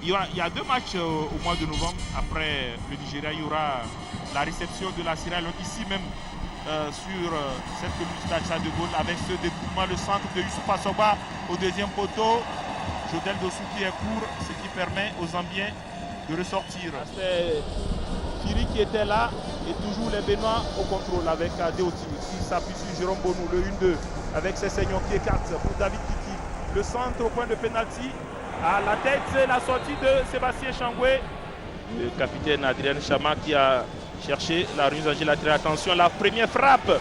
Il y a deux matchs au mois de novembre. Après le Nigeria, il y aura la réception de la Sierra Leone ici même sur cette commune du stade Charles de Gaulle avec ce découpement, le centre de Youssouf Assoba au deuxième poteau. Jodel Dossou qui est court, ce qui permet aux Zambiens de ressortir. C'est Firi qui était là et toujours les Bénois au contrôle avec Adeoti qui s'appuie sur Jérôme Bonou, le 1-2 avec ses seigneurs qui écartent pour David Kiki. Le centre au point de pénalty. À la tête, c'est la sortie de Sébastien Changoué. Le capitaine Adrien Chama qui a cherché la remise en jeu latérale. Attention, la première frappe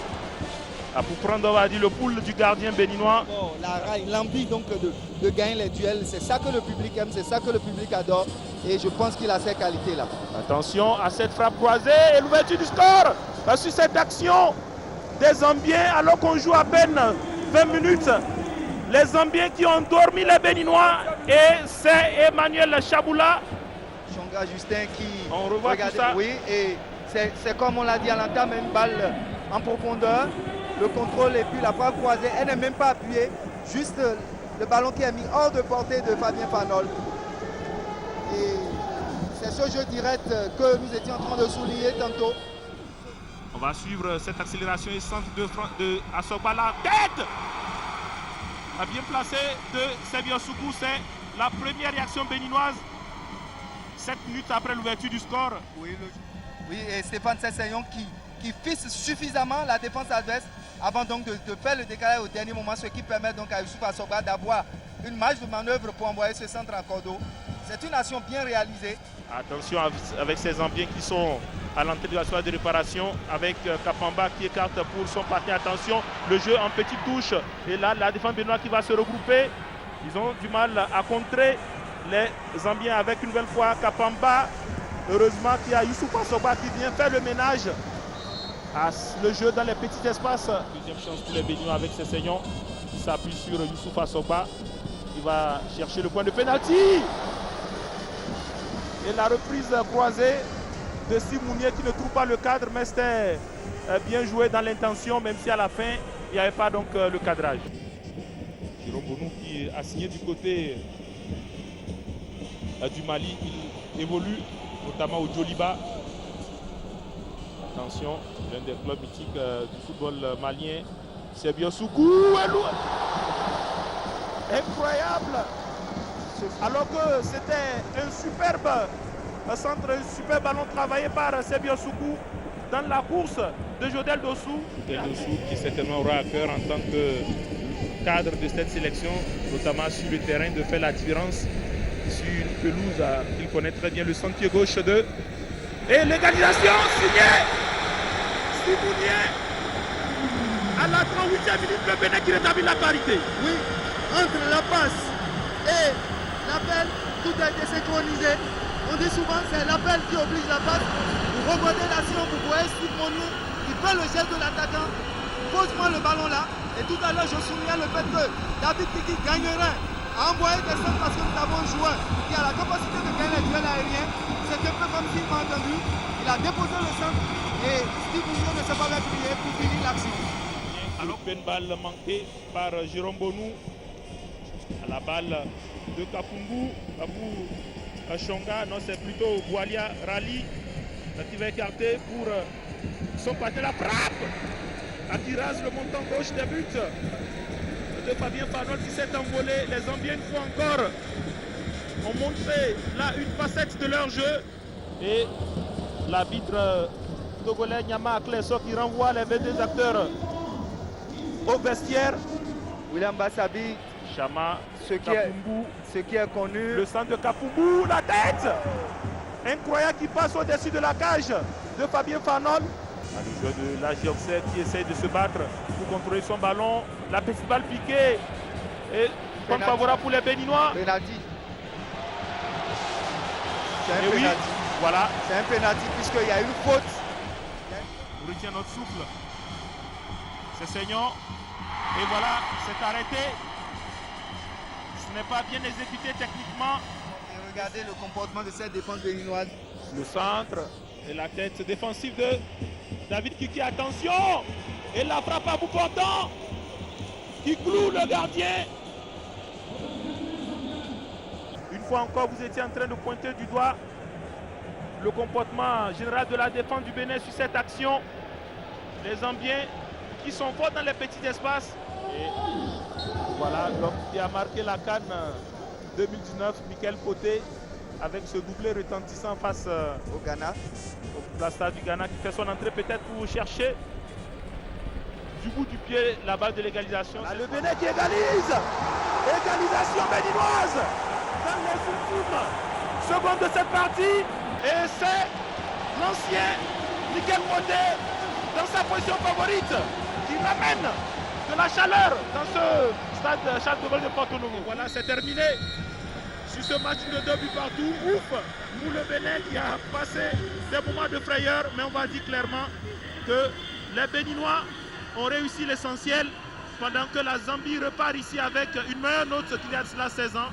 pour prendre, on va dire, le poule du gardien béninois. Oh, l'envie donc de gagner les duels, c'est ça que le public aime, c'est ça que le public adore. Et je pense qu'il a ces qualités-là. Attention à cette frappe croisée et l'ouverture du score. Sur cette action des Zambiens, alors qu'on joue à peine 20 minutes. Les Zambiens qui ont dormi les Béninois et c'est Emmanuel Chaboula. Chonga Justin qui... On revoit tout ça. Oui, et c'est comme on l'a dit à l'entame, une balle en profondeur. Le contrôle et puis la frappe croisée, elle n'est même pas appuyée. Juste le ballon qui est mis hors de portée de Fabien Fanol. Et c'est ce jeu direct que nous étions en train de souligner tantôt. On va suivre cette accélération et centre de Assoba, la tête bien placé de Sebio Soukou. C'est la première réaction béninoise 7 minutes après l'ouverture du score. Oui, et Stéphane Sesseyon qui fixe suffisamment la défense adverse avant donc de faire le décalage au dernier moment, ce qui permet donc à Youssouf Assoba d'avoir une marge de manœuvre pour envoyer ce centre en cordeau. C'est une action bien réalisée. Attention avec ces Zambiens qui sont à l'entrée de la soirée de réparation avec Kapamba qui écarte pour son partenaire. Attention, le jeu en petite touche. Et là, la défense béninoise qui va se regrouper. Ils ont du mal à contrer les Zambiens avec une nouvelle fois Kapamba. Heureusement qu'il y a Youssouf Assoba qui vient faire le ménage à le jeu dans les petits espaces. Deuxième chance pour les Béninois avec ses seigneurs. Il s'appuie sur Youssouf Assoba. Il va chercher le point de pénalty. Et la reprise croisée de Steve Mounier qui ne trouve pas le cadre, mais c'était bien joué dans l'intention, même si à la fin, il n'y avait pas donc le cadrage. Jérôme Bonou qui a signé du côté du Mali, il évolue notamment au Djoliba. Attention, l'un des clubs mythiques du football malien, Sebio Soukou. Incroyable! Alors que c'était un superbe centre, un super ballon travaillé par Sebio Soukou dans la course de Jodel Dossou. Jodel Dossou qui certainement aura à cœur en tant que cadre de cette sélection, notamment sur le terrain, de faire la différence sur une pelouse qu'il connaît très bien, le sentier gauche de... Et l'égalisation signée Simounier à la 38e minute, le Bénin qui rétablit la parité. Oui, entre la passe et l'appel, tout a été synchronisé. On dit souvent c'est l'appel qui oblige la passe. Vous regardez l'action, vous voyez Steve Mounier qui fait le geste de l'attaquant. Pose-moi le ballon là. Et tout à l'heure, je souligne le fait que David Kiki gagnerait à envoyer des centres parce que nous avons un joueur qui a la capacité de gagner les duels aériens. C'est un peu comme s'il m'a entendu. Il a déposé le centre et Steve Mounier ne s'est pas appuyé pour finir l'action. Alors une balle manquée par Jérôme Bonou à la balle de Kapumbu, Kabou Chonga, non c'est plutôt Boalia Rally qui va écarter pour son partenaire. La frappe qui rase le montant gauche des buts de Fabien Fanol qui s'est envolé. Les Zambiens une fois encore ont montré là une facette de leur jeu et l'arbitre togolais Nyama Akleso qui renvoie les 22 acteurs au vestiaire. William Bassabi, Chama, ce qui est connu. Le centre de Kapumbu, la tête incroyable qui passe au-dessus de la cage de Fabien Fanol. Le joueur de la Géoxet qui essaye de se battre pour contrôler son ballon. La petite balle piquée. Et point favorable pour les Béninois. Penalty. C'est un penalty. Oui, voilà. C'est un penalty puisqu'il y a une faute. On retient notre souffle. C'est saignant. Et voilà, c'est arrêté. Ce n'est pas bien exécuté techniquement. Et regardez le comportement de cette défense béninoise. Le centre et la tête défensive de David Kiki. Attention! Et la frappe à bout portant qui cloue le gardien. Une fois encore, vous étiez en train de pointer du doigt le comportement général de la défense du Bénin sur cette action. Les Zambiens qui sont forts dans les petits espaces. Et voilà l'homme qui a marqué la CAN 2019, Michael Poté, avec ce doublé retentissant face au Ghana. Au Stade du Ghana, qui fait son entrée peut-être pour chercher du bout du pied la balle de l'égalisation. Le Bénin qui égalise. Égalisation béninoise dans les ultimes secondes de cette partie. Et c'est l'ancien Michael Poté dans sa position favorite qui ramène de la chaleur dans ce stade Charles de Gaulle de Porto Novo. Voilà, c'est terminé sur ce match de 2 buts partout. Ouf pour le Bénin qui a passé des moments de frayeur, mais on va dire clairement que les Béninois ont réussi l'essentiel pendant que la Zambie repart ici avec une meilleure note qu'il y a de cela 16 ans.